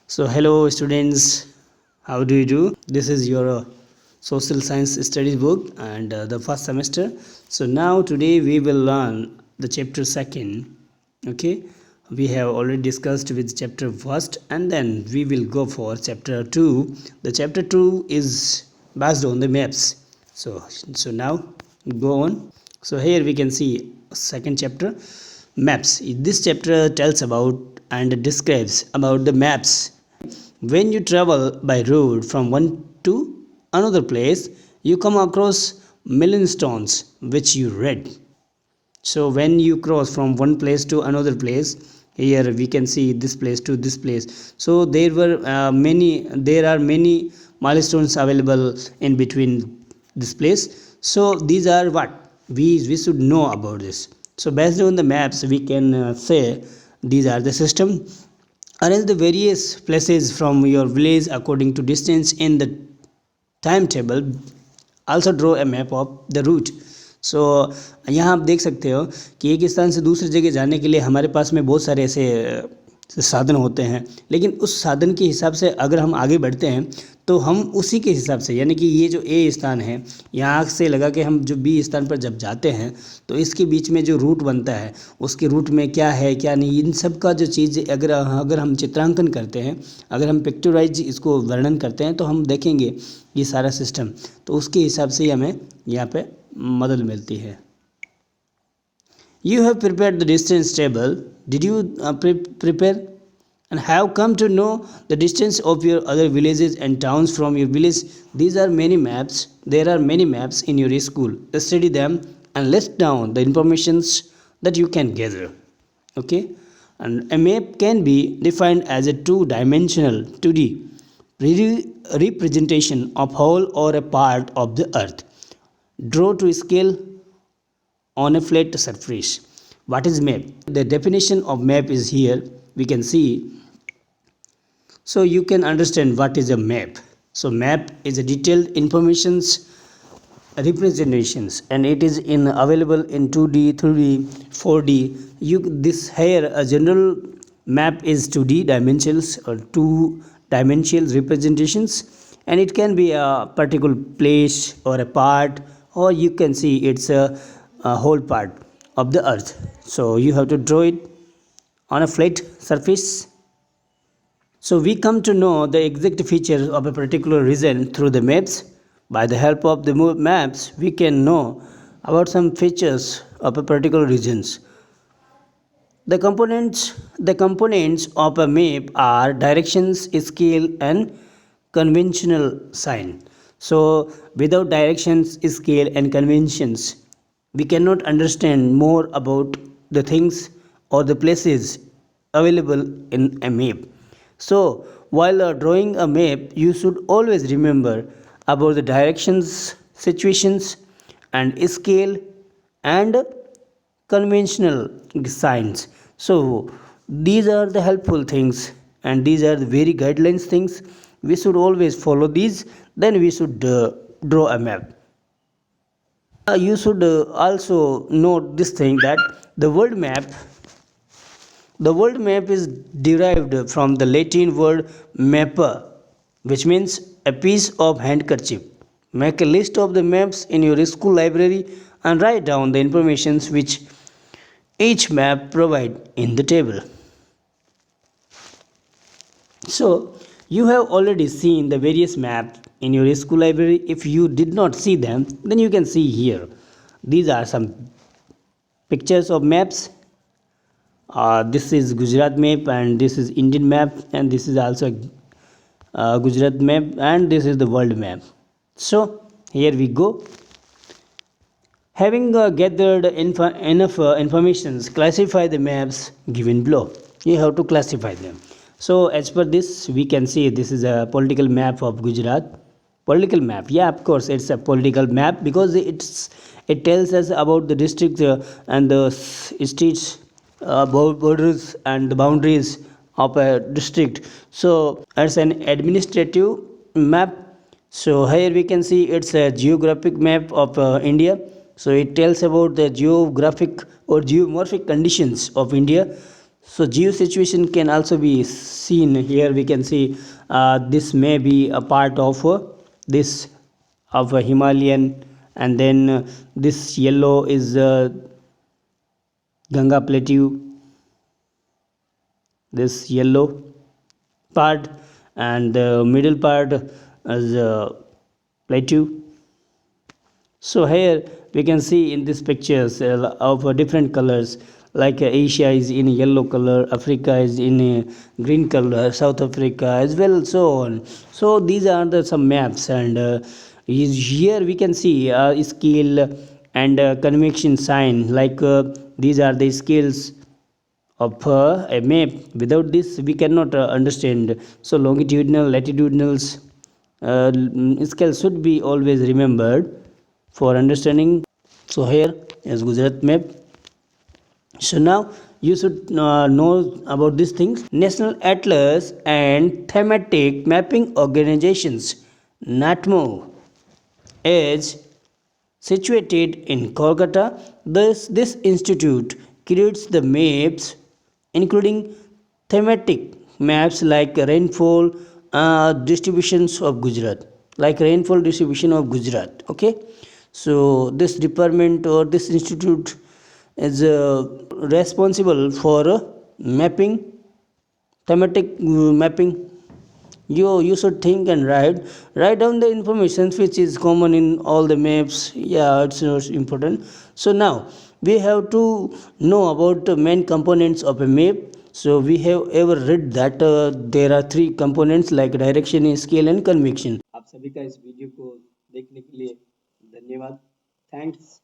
So, hello students, how do you do? This is your social science studies book and the first semester. So, now today we will learn the chapter second. Okay, we have already discussed with chapter first, and then we will go for chapter two. The chapter two is based on the maps. So now go on. So, here we can see second chapter maps. This chapter tells about and describes about the maps. When you travel by road from one to another place, you come across milestones which you read. So when you cross from one place to another place, here we can see this place to this place. So there are many milestones available in between this place. So these are what we should know about this. So based on the maps, we can say these are the system. Arrange the various places from your village according to distance in the timetable. Also draw a map of the route. सो यहाँ आप देख सकते हो कि एक स्थान से दूसरी जगह जाने के लिए हमारे पास में बहुत सारे ऐसे साधन होते हैं, लेकिन उस साधन के हिसाब से अगर हम आगे बढ़ते हैं तो हम उसी के हिसाब से, यानी कि ये जो ए स्थान है यहाँ से लगा के हम जो बी स्थान पर जब जाते हैं तो इसके बीच में जो रूट बनता है उसके रूट में क्या है क्या नहीं, इन सब का जो चीज़ अगर हम चित्रांकन करते हैं, अगर हम पिक्चराइज इसको वर्णन करते हैं तो हम देखेंगे ये सारा सिस्टम, तो उसके हिसाब से ही हमें यहाँ पे मदद मिलती है. You have prepared the distance table. Did you prepare and have come to know the distance of your other villages and towns from your village? These are many maps. There are many maps in your school. Study them and list down the informations that you can gather. Okay, and a map can be defined as a two-dimensional 2D representation of whole or a part of the earth. Draw to scale on a flat surface. What is map? The definition of map is here. We can see. So you can understand what is a map. So map is a detailed informations representations, and it is available in 2D, 3D, 4D. This here a general map is 2D dimensions or two dimensional representations, and it can be a particular place or a part, or you can see it's a whole part of the earth. So you have to draw it on a flat surface. So we come to know the exact features of a particular region through the maps. By the help of the maps, we can know about some features of a particular regions. The components of a map are directions, scale, and conventional sign. So without directions, scale, and conventions, we cannot understand more about the things or the places available in a map. So while drawing a map, you should always remember about the directions, situations, and scale and conventional signs. So these are the helpful things, and these are the very guidelines things. We should always follow these. Then we should draw a map. You should also note this thing that the world map is derived from the Latin word mappa, which means a piece of handkerchief. Make a list of the maps in your school library and write down the informations which each map provide in the table. So you have already seen the various maps in your school library. If you did not see them, then you can see here. These are some pictures of maps. This is Gujarat map, and this is Indian map, and this is also Gujarat map, and this is the world map. So here we go. Having gathered enough informations, classify the maps given below. You have to classify them. So as per this, we can see this is a political map of Gujarat. Political map, yeah, of course, it's a political map because it tells us about the district and the states borders and the boundaries of a district. So it's an administrative map. So here we can see it's a geographic map of India. So it tells about the geographic or geomorphic conditions of India. So geo situation can also be seen here. We can see this may be a part of this of a Himalayan, and then this yellow is Ganga plateau, this yellow part, and the middle part is plateau. So here we can see in these pictures of different colors, like Asia is in yellow color, Africa is in green color, South Africa as well, so on. So these are the some maps, and here we can see scale and convection sign, like these are the scales of a map. Without this we cannot understand. So longitudinal, latitudinals scale should be always remembered for understanding. So here is Gujarat map. So now you should know about these things. National Atlas and Thematic Mapping Organizations, NATMO, is situated in Kolkata. This institute creates the maps, including thematic maps like rainfall distributions of Gujarat, like rainfall distribution of Gujarat. Okay, so this department or this institute is responsible for mapping, thematic mapping. You should think and write down the information which is common in all the maps. Yeah, it's important. So now we have to know about the main components of a map. So we have ever read that there are three components like direction, scale and convection. आप सभी का इस video को देखने के लिए धन्यवाद. Thanks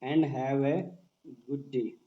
and have a good day.